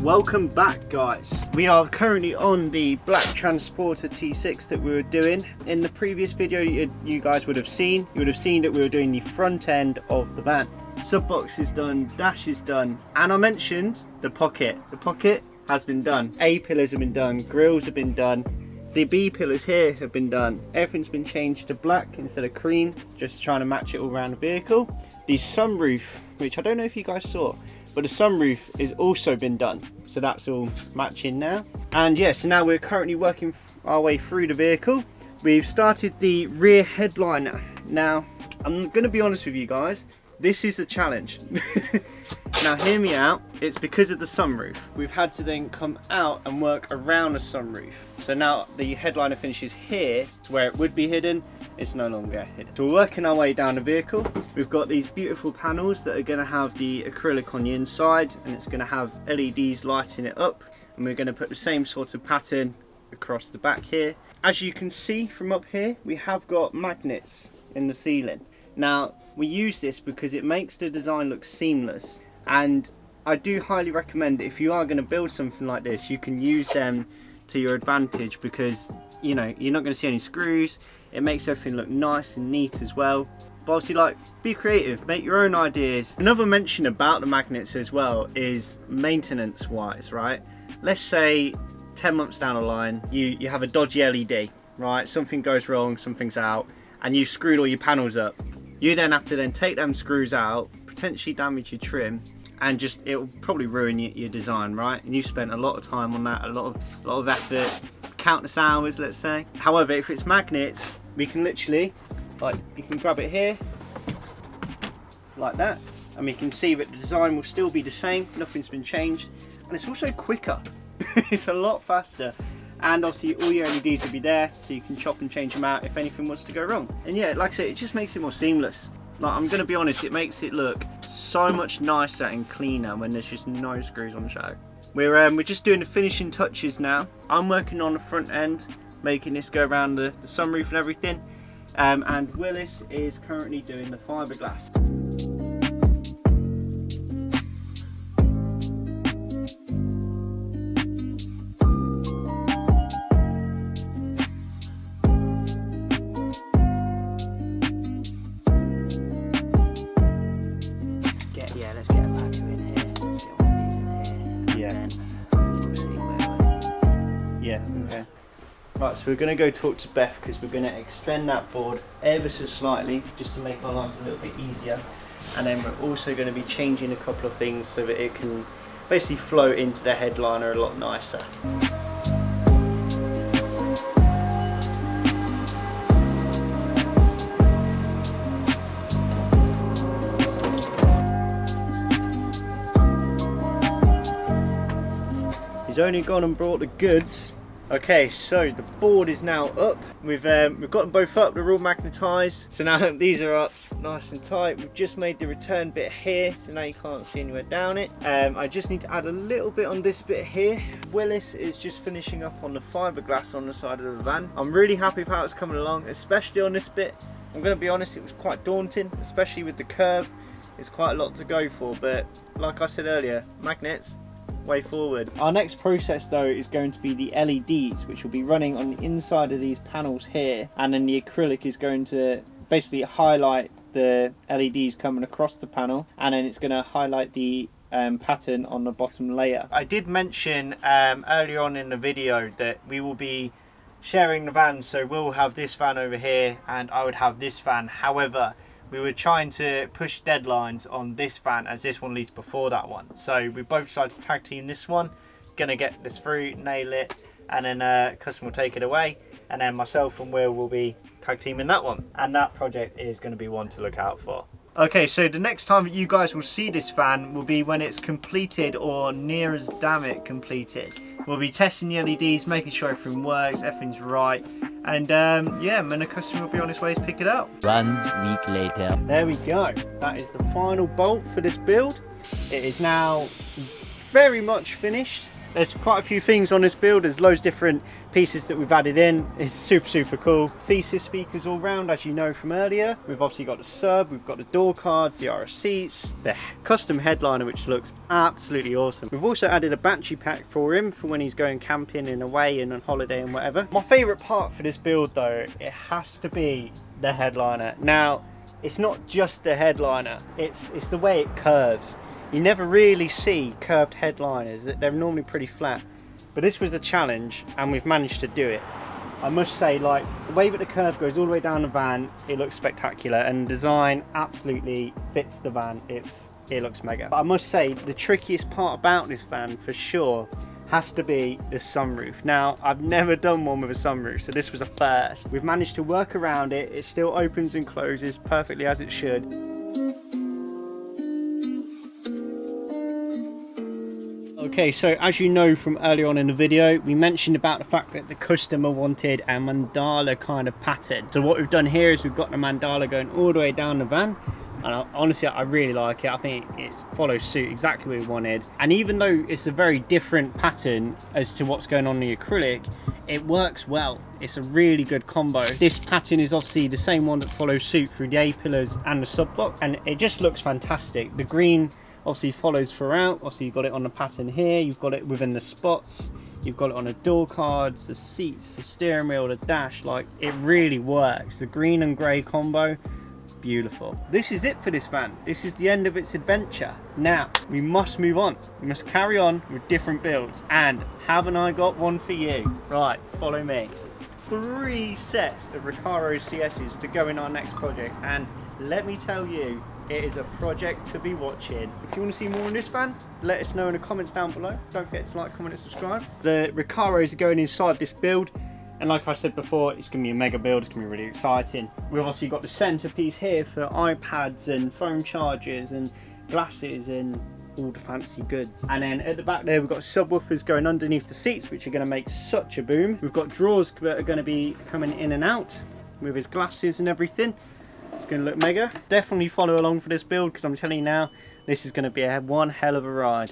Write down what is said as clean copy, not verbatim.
Welcome back, guys. We are currently on the black Transporter T6 that we were doing. In the previous video you guys would have seen that we were doing the front end of the van. Sub box is done, dash is done, and I mentioned the pocket. The pocket has been done. A pillars have been done, grills have been done, the B pillars here have been done. Everything's been changed to black instead of cream, just trying to match it all around the vehicle. The sunroof, which I don't know if you guys saw, but the sunroof is also been done, so that's all matching now. And yeah, so now we're currently working our way through the vehicle. We've started the rear headliner. Now I'm gonna be honest with you guys, this is a challenge. Now hear me out, it's because of the sunroof. We've had to then come out and work around the sunroof. So now the headliner finishes here, where it would be hidden, it's no longer hidden. So we're working our way down the vehicle. We've got these beautiful panels that are going to have the acrylic on the inside, and it's going to have LEDs lighting it up, and we're going to put the same sort of pattern across the back here. As you can see from up here, we have got magnets in the ceiling. Now we use this because it makes the design look seamless, and I do highly recommend that if you are going to build something like this, you can use them to your advantage, because you know you're not going to see any screws. It makes everything look nice and neat as well. But obviously, like, be creative, make your own ideas. Another mention about the magnets as well is maintenance wise, right? Let's say 10 months down the line you have a dodgy LED, right? Something goes wrong, something's out, and you screwed all your panels up. You then have to then take them screws out, potentially damage your trim, and just it'll probably ruin your design, right? And you spent a lot of time on that, a lot of effort, countless hours, let's say. However, if it's magnets, we can literally, like, you can grab it here like that, and we can see that the design will still be the same, nothing's been changed, and it's also quicker. It's a lot faster, and obviously all your LEDs will be there, so you can chop and change them out if anything wants to go wrong. And yeah, like I said, it just makes it more seamless. Like, I'm gonna be honest, it makes it look so much nicer and cleaner when there's just no screws on the show. We're just doing the finishing touches now. I'm working on the front end, making this go around the sunroof and everything, and Willis is currently doing the fiberglass. Let's get a vacuum in here. Let's get one of these in here. Yeah. We'll see where we... Yeah, okay. Right, so we're going to go talk to Beth, because we're going to extend that board ever so slightly just to make our lives a little bit easier, and then we're also going to be changing a couple of things so that it can basically float into the headliner a lot nicer. He's only gone and brought the goods. Okay, so the board is now up. We've got them both up, they're all magnetised. So now these are up nice and tight. We've just made the return bit here, so now you can't see anywhere down it. I just need to add a little bit on this bit here. Willis is just finishing up on the fiberglass on the side of the van. I'm really happy with how it's coming along, especially on this bit. I'm going to be honest, it was quite daunting, especially with the curve. It's quite a lot to go for, but like I said earlier, magnets, way forward. Our next process though is going to be the LEDs, which will be running on the inside of these panels here, and then the acrylic is going to basically highlight the LEDs coming across the panel, and then it's going to highlight the pattern on the bottom layer. I did mention earlier on in the video that we will be sharing the van, so we'll have this van over here and I would have this van. However, we were trying to push deadlines on this van as this one leads before that one. So we both decided to tag team this one, gonna get this through, nail it, and then customer will take it away. And then myself and Will be tag teaming that one. And that project is gonna be one to look out for. Okay, so the next time you guys will see this van will be when it's completed, or near as damn it completed. We'll be testing the LEDs, making sure everything works, everything's right. And yeah, and the customer will be on his way to pick it up. 1 week later. There we go. That is the final bolt for this build. It is now very much finished. There's quite a few things on this build. There's loads of different pieces that we've added in. It's super cool. Thesis speakers all round, as you know from earlier. We've obviously got the sub, we've got the door cards, the RS seats, the custom headliner, which looks absolutely awesome. We've also added a battery pack for him for when he's going camping and away and on holiday and whatever. My favourite part for this build though, it has to be the headliner. Now, it's not just the headliner, it's the way it curves. You never really see curved headliners, they're normally pretty flat. But this was the challenge and we've managed to do it. I must say, like, the way that the curve goes all the way down the van, it looks spectacular, and the design absolutely fits the van. It looks mega. But I must say, the trickiest part about this van for sure has to be the sunroof. Now, I've never done one with a sunroof, so this was a first. We've managed to work around it. It still opens and closes perfectly as it should. Okay, so as you know from earlier on in the video, we mentioned about the fact that the customer wanted a mandala kind of pattern. So what we've done here is we've got the mandala going all the way down the van. And honestly, I really like it. I think it follows suit exactly what we wanted. And even though it's a very different pattern as to what's going on in the acrylic, it works well. It's a really good combo. This pattern is obviously the same one that follows suit through the A-pillars and the sub-block, and it just looks fantastic. The green obviously follows throughout. Obviously you've got it on the pattern here, you've got it within the spots, you've got it on the door cards, the seats, the steering wheel, the dash. Like, it really works. The green and grey combo, beautiful. This is it for this van. This is the end of its adventure. Now we must move on. We must carry on with different builds, and haven't I got one for you? Right, follow me. 3 sets of Recaro CSs to go in our next project, and let me tell you, it is a project to be watching. If you want to see more on this van, let us know in the comments down below. Don't forget to like, comment and subscribe. The Recaros are going inside this build, and like I said before, it's going to be a mega build. It's going to be really exciting. We've obviously got the centerpiece here for iPads and phone chargers and glasses and all the fancy goods. And then at the back there, we've got subwoofers going underneath the seats, which are going to make such a boom. We've got drawers that are going to be coming in and out with his glasses and everything. It's going to look mega. Definitely follow along for this build, because I'm telling you now, this is going to be one hell of a ride.